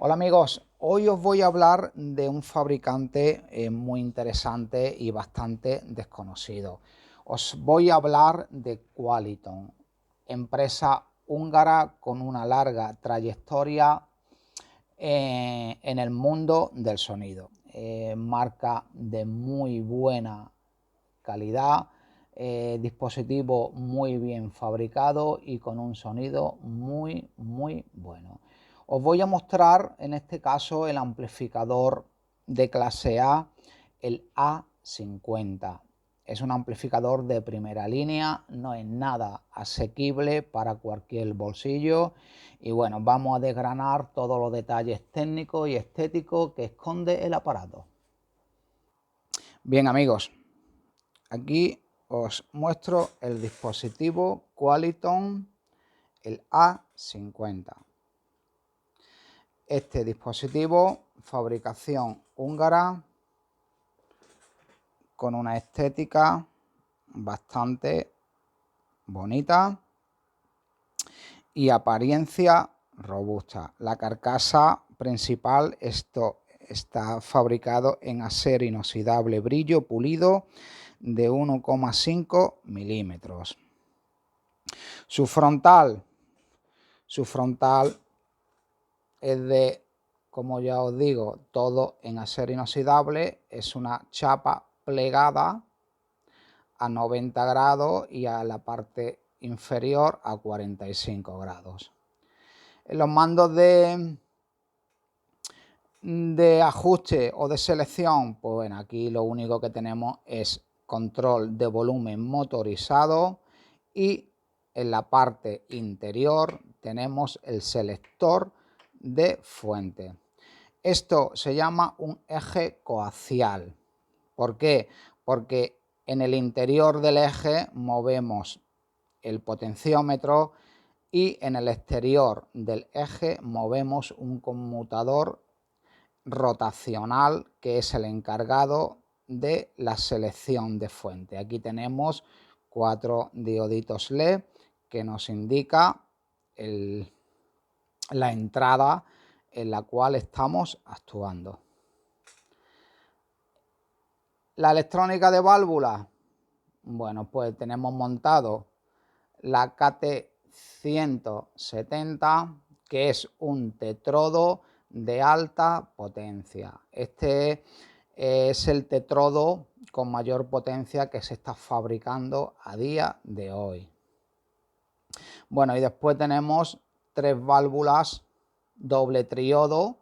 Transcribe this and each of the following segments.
Hola amigos, hoy os voy a hablar de un fabricante muy interesante y bastante desconocido. Os voy a hablar de Qualiton, empresa húngara con una larga trayectoria en el mundo del sonido. Marca de muy buena calidad, dispositivo muy bien fabricado y con un sonido muy bueno. Os voy a mostrar en este caso el amplificador de clase A, el A50. Es un amplificador de primera línea, no es nada asequible para cualquier bolsillo y bueno, vamos a desgranar todos los detalles técnicos y estéticos que esconde el aparato. Bien amigos, aquí os muestro el dispositivo Qualiton, el A50. Este dispositivo, fabricación húngara, con una estética bastante bonita y apariencia robusta. La carcasa principal está fabricado en acero inoxidable brillo pulido de 1,5 milímetros. Su frontal es de, como ya os digo, todo en acero inoxidable. Es una chapa plegada a 90 grados y a la parte inferior a 45 grados. En los mandos de ajuste o de selección, pues bueno, aquí lo único que tenemos es control de volumen motorizado y en la parte interior tenemos el selector de fuente. Esto se llama un eje coaxial. ¿Por qué? Porque en el interior del eje movemos el potenciómetro y en el exterior del eje movemos un conmutador rotacional que es el encargado de la selección de fuente. Aquí tenemos 4 dioditos LED que nos indica la entrada en la cual estamos actuando. La electrónica de válvula, bueno, pues tenemos montado la KT170, que es un tetrodo de alta potencia. Este es el tetrodo con mayor potencia que se está fabricando a día de hoy. Bueno, y después tenemos 3 válvulas doble triodo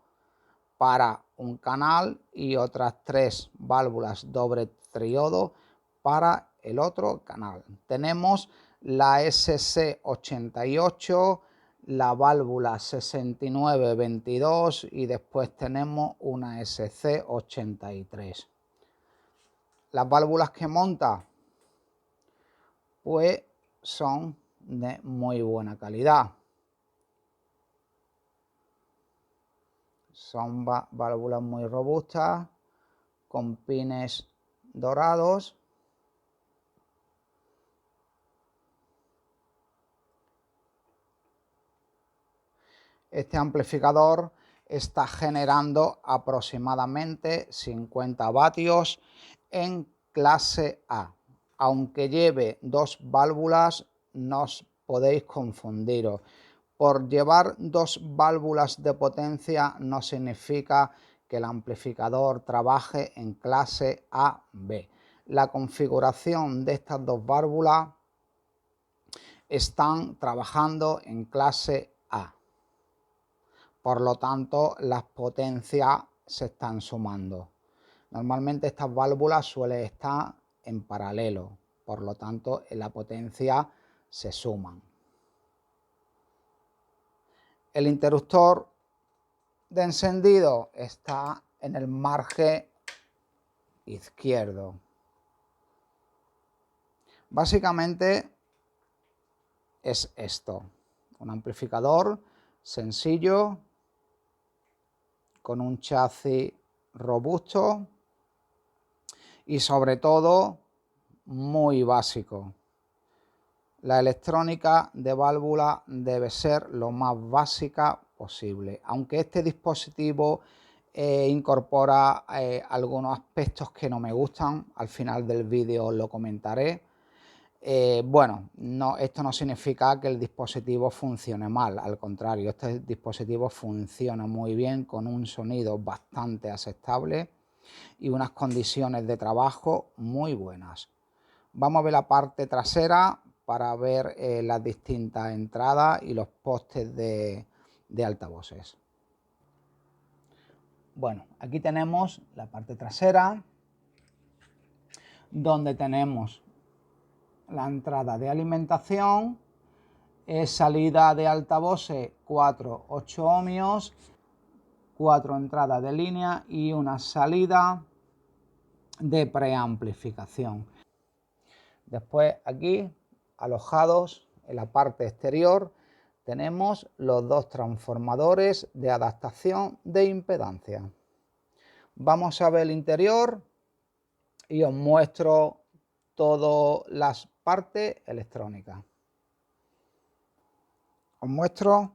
para un canal y otras 3 válvulas doble triodo para el otro canal. Tenemos la SC88, la válvula 6922 y después tenemos una SC83. Las válvulas que monta pues son de muy buena calidad. Son válvulas muy robustas con pines dorados. Este amplificador está generando aproximadamente 50 vatios en clase A. Aunque lleve 2 válvulas, no os podéis confundiros. Por llevar 2 válvulas de potencia no significa que el amplificador trabaje en clase AB. La configuración de estas 2 válvulas están trabajando en clase A. Por lo tanto, las potencias se están sumando. Normalmente estas válvulas suelen estar en paralelo, por lo tanto, en la potencia se suman. El interruptor de encendido está en el margen izquierdo. Básicamente es esto, un amplificador sencillo con un chasis robusto y sobre todo muy básico. La electrónica de válvula debe ser lo más básica posible. Aunque este dispositivo incorpora algunos aspectos que no me gustan, al final del vídeo lo comentaré. Bueno, esto no significa que el dispositivo funcione mal, al contrario, este dispositivo funciona muy bien con un sonido bastante aceptable y unas condiciones de trabajo muy buenas. Vamos a ver la parte trasera para ver las distintas entradas y los postes de altavoces. Bueno, aquí tenemos la parte trasera, donde tenemos la entrada de alimentación, salida de altavoces 4,8 ohmios, 4 entradas de línea y una salida de preamplificación. Después aquí, alojados en la parte exterior, tenemos los dos transformadores de adaptación de impedancia. Vamos a ver el interior y os muestro todas las partes electrónicas. Os muestro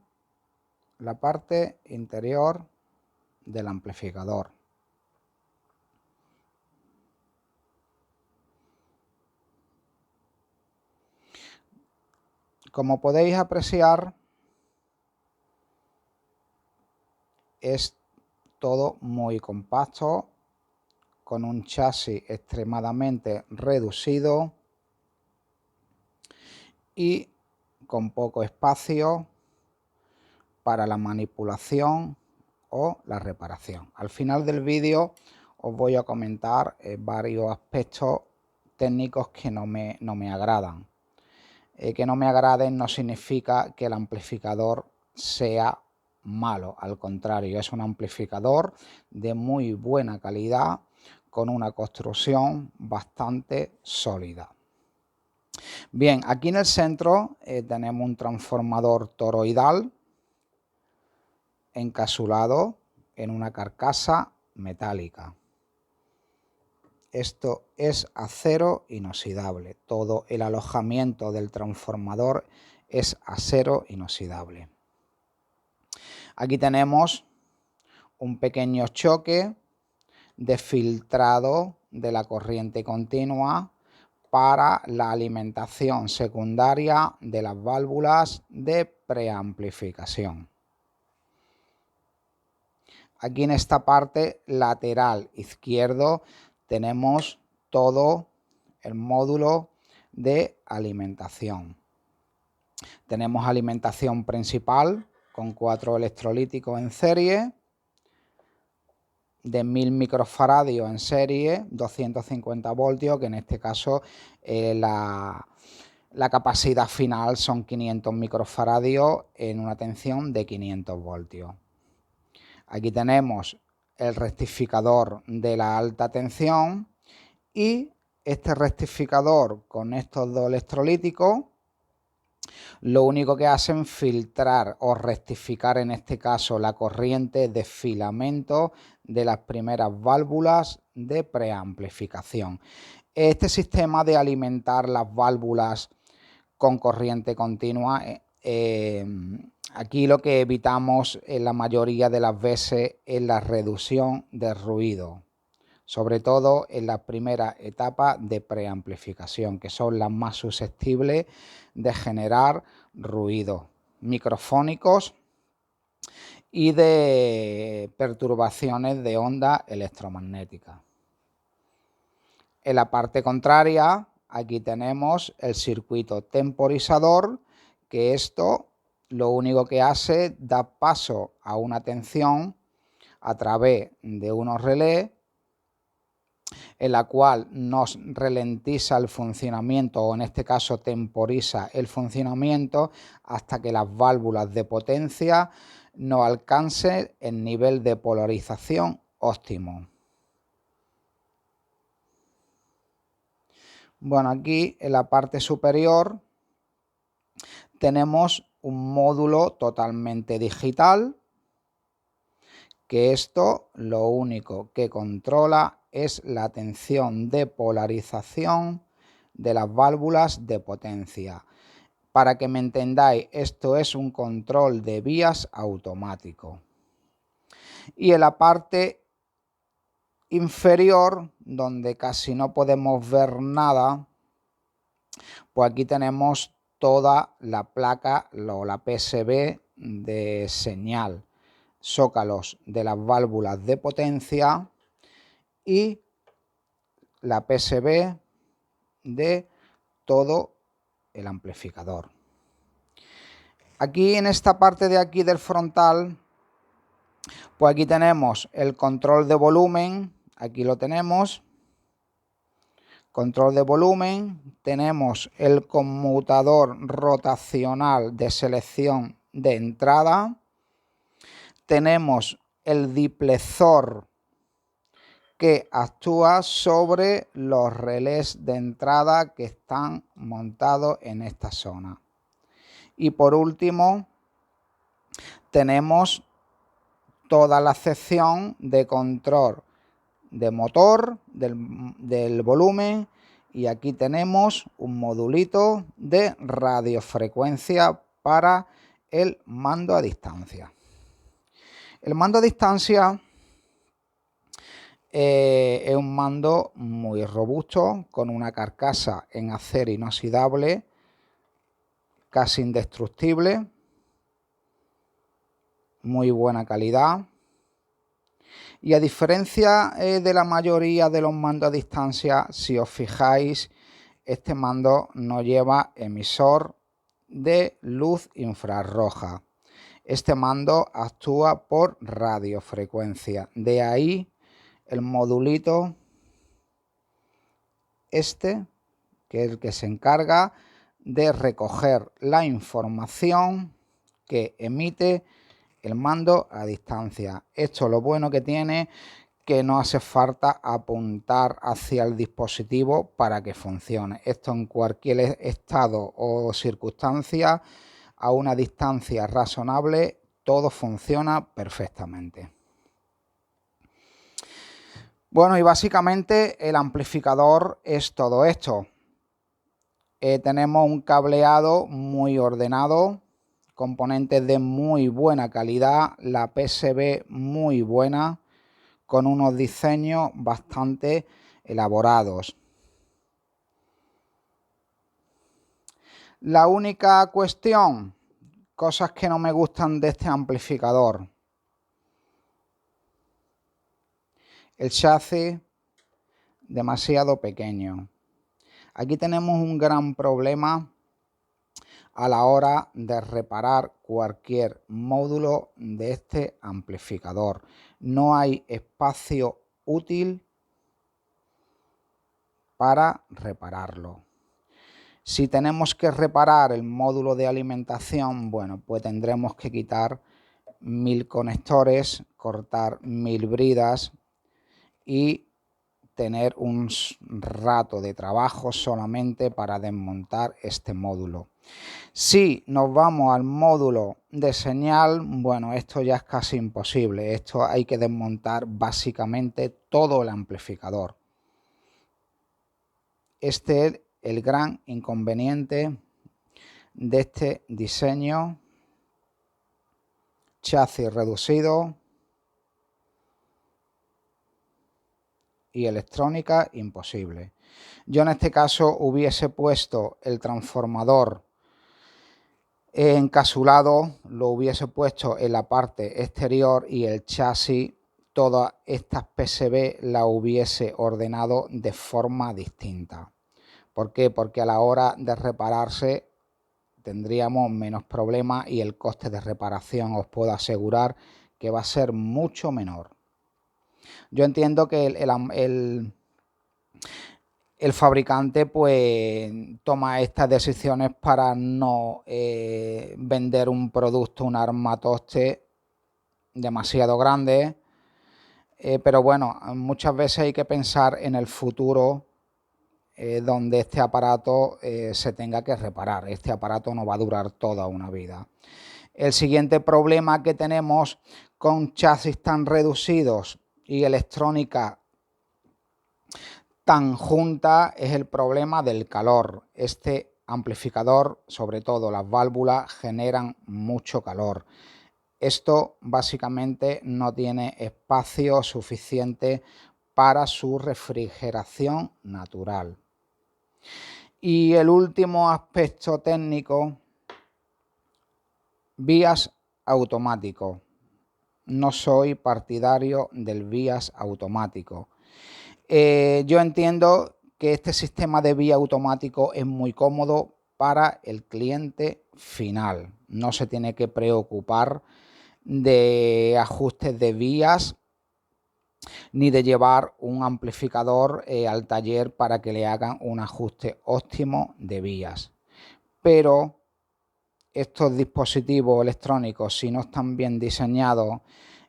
la parte interior del amplificador. Como podéis apreciar, es todo muy compacto, con un chasis extremadamente reducido y con poco espacio para la manipulación o la reparación. Al final del vídeo os voy a comentar varios aspectos técnicos que no me agradan. Que no me agraden no significa que el amplificador sea malo, al contrario, es un amplificador de muy buena calidad con una construcción bastante sólida. Bien, aquí en el centro tenemos un transformador toroidal encapsulado en una carcasa metálica. Esto es acero inoxidable. Todo el alojamiento del transformador es acero inoxidable. Aquí tenemos un pequeño choque de filtrado de la corriente continua para la alimentación secundaria de las válvulas de preamplificación. Aquí en esta parte lateral izquierdo tenemos todo el módulo de alimentación. Tenemos alimentación principal con 4 electrolíticos en serie, de 1000 microfaradios en serie, 250 voltios, que en este caso la capacidad final son 500 microfaradios en una tensión de 500 voltios. Aquí tenemos el rectificador de la alta tensión y este rectificador con estos dos electrolíticos lo único que hacen es filtrar o rectificar en este caso la corriente de filamento de las primeras válvulas de preamplificación. Este sistema de alimentar las válvulas con corriente continua, aquí lo que evitamos en la mayoría de las veces es la reducción de ruido, sobre todo en la primera etapa de preamplificación, que son las más susceptibles de generar ruidos microfónicos y de perturbaciones de onda electromagnética. En la parte contraria, aquí tenemos el circuito temporizador, que esto lo único que hace es dar paso a una tensión a través de unos relés, en la cual nos ralentiza el funcionamiento, o en este caso temporiza el funcionamiento hasta que las válvulas de potencia no alcancen el nivel de polarización óptimo. Bueno, aquí en la parte superior tenemos un módulo totalmente digital, que esto lo único que controla es la tensión de polarización de las válvulas de potencia. Para que me entendáis, esto es un control de vías automático. Y en la parte inferior, donde casi no podemos ver nada, pues aquí tenemos toda la placa o la PSB de señal, zócalos de las válvulas de potencia y la PSB de todo el amplificador. Aquí en esta parte de aquí del frontal, pues aquí tenemos el control de volumen, aquí lo tenemos, control de volumen, tenemos el conmutador rotacional de selección de entrada, tenemos el diplexor que actúa sobre los relés de entrada que están montados en esta zona. Y por último, tenemos toda la sección de control de motor, del volumen, y aquí tenemos un modulito de radiofrecuencia para el mando a distancia. El mando a distancia es un mando muy robusto, con una carcasa en acero inoxidable, casi indestructible, muy buena calidad. Y a diferencia de la mayoría de los mandos a distancia, si os fijáis, este mando no lleva emisor de luz infrarroja. Este mando actúa por radiofrecuencia. De ahí el modulito este, que es el que se encarga de recoger la información que emite el mando a distancia. Esto lo bueno que tiene, que no hace falta apuntar hacia el dispositivo para que funcione. Esto en cualquier estado o circunstancia, a una distancia razonable, todo funciona perfectamente. Bueno, y básicamente el amplificador es todo esto. Tenemos un cableado muy ordenado, componentes de muy buena calidad, la PSB muy buena, con unos diseños bastante elaborados. La única cuestión, cosas que no me gustan de este amplificador: el chasis demasiado pequeño. Aquí tenemos un gran problema a la hora de reparar cualquier módulo de este amplificador. No hay espacio útil para repararlo. Si tenemos que reparar el módulo de alimentación, bueno, pues tendremos que quitar 1000 conectores, cortar 1000 bridas y tener un rato de trabajo solamente para desmontar este módulo. Si nos vamos al módulo de señal, bueno, esto ya es casi imposible. Esto hay que desmontar básicamente todo el amplificador. Este es el gran inconveniente de este diseño: chasis reducido y electrónica imposible. Yo en este caso hubiese puesto el transformador encasulado, lo hubiese puesto en la parte exterior, y el chasis, todas estas PCB la hubiese ordenado de forma distinta. ¿Por qué? Porque a la hora de repararse tendríamos menos problemas y el coste de reparación os puedo asegurar que va a ser mucho menor. Yo entiendo que el fabricante pues toma estas decisiones para no vender un producto, un armatoste demasiado grande, pero bueno, muchas veces hay que pensar en el futuro, donde este aparato se tenga que reparar. Este aparato no va a durar toda una vida. El siguiente problema que tenemos con chasis tan reducidos y electrónica tan junta es el problema del calor. Este amplificador, sobre todo las válvulas, generan mucho calor. Esto básicamente no tiene espacio suficiente para su refrigeración natural. Y el último aspecto técnico, vías automático. No soy partidario del vías automático. Yo entiendo que este sistema de vía automático es muy cómodo para el cliente final. No se tiene que preocupar de ajustes de vías ni de llevar un amplificador al taller para que le hagan un ajuste óptimo de vías. Pero estos dispositivos electrónicos, si no están bien diseñados,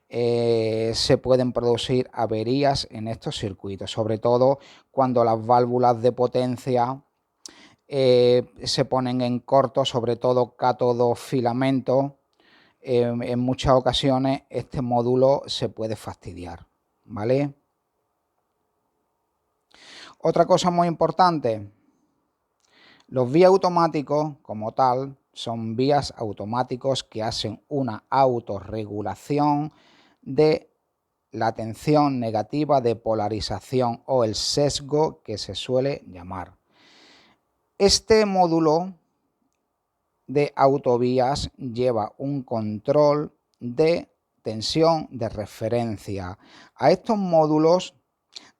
se pueden producir averías en estos circuitos, sobre todo cuando las válvulas de potencia se ponen en corto, sobre todo cátodo filamento. En muchas ocasiones este módulo se puede fastidiar, ¿vale? Otra cosa muy importante, los vías automáticos como tal son vías automáticos que hacen una autorregulación de la tensión negativa de polarización o el sesgo que se suele llamar. Este módulo de autovías lleva un control de tensión de referencia. A estos módulos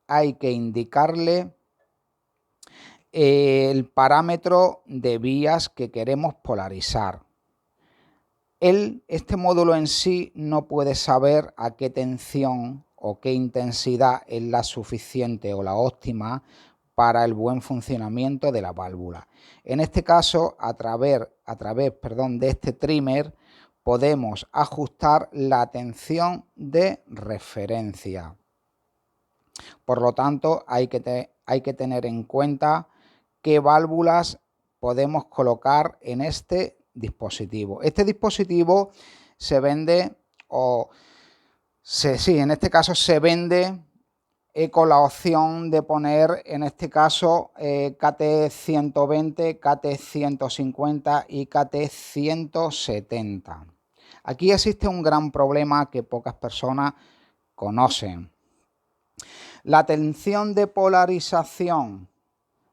hay que indicarle el parámetro de vías que queremos polarizar. Este módulo en sí no puede saber a qué tensión o qué intensidad es la suficiente o la óptima para el buen funcionamiento de la válvula. En este caso, a través de este trimmer podemos ajustar la tensión de referencia. Por lo tanto, hay que tener en cuenta qué válvulas podemos colocar en este dispositivo. Este dispositivo se vende en este caso se vende con la opción de poner en este caso KT120, KT150 y KT170. Aquí existe un gran problema que pocas personas conocen. La tensión de polarización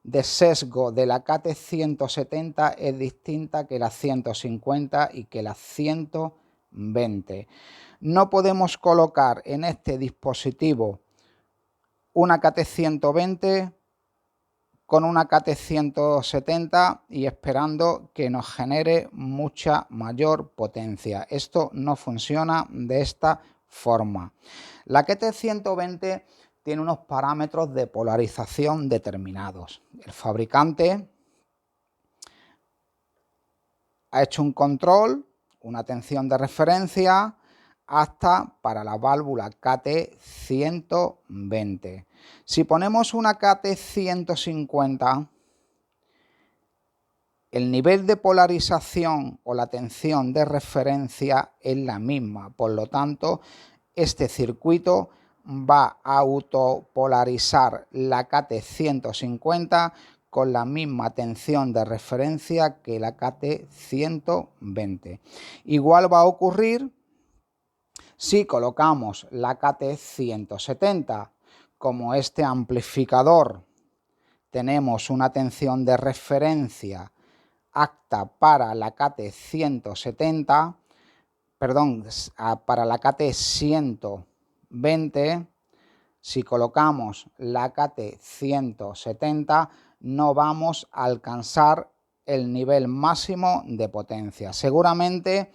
de sesgo de la KT170 es distinta que la 150 y que la 120. No podemos colocar en este dispositivo una KT120 con una KT170 y esperando que nos genere mucha mayor potencia. Esto no funciona de esta forma. La KT120 tiene unos parámetros de polarización determinados. El fabricante ha hecho un control, una tensión de referencia hasta para la válvula KT120. Si ponemos una KT150, el nivel de polarización o la tensión de referencia es la misma. Por lo tanto, este circuito va a autopolarizar la KT150 con la misma tensión de referencia que la KT120. Igual va a ocurrir si colocamos la KT170. Como este amplificador tenemos una tensión de referencia apta para la KT170, para la KT120, si colocamos la KT170 no vamos a alcanzar el nivel máximo de potencia. Seguramente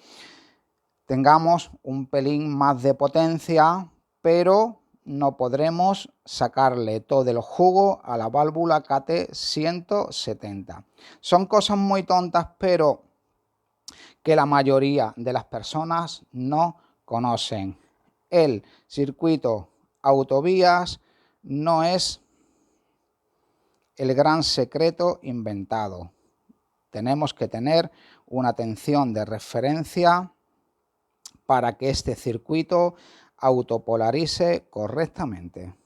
tengamos un pelín más de potencia, pero no podremos sacarle todo el jugo a la válvula KT170. Son cosas muy tontas, pero que la mayoría de las personas no conocen. El circuito autovías no es el gran secreto inventado. Tenemos que tener una tensión de referencia para que este circuito autopolarice correctamente.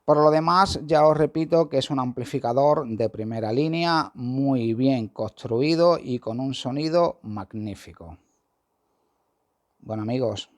Por lo demás, ya os repito que es un amplificador de primera línea, muy bien construido y con un sonido magnífico. Bueno amigos,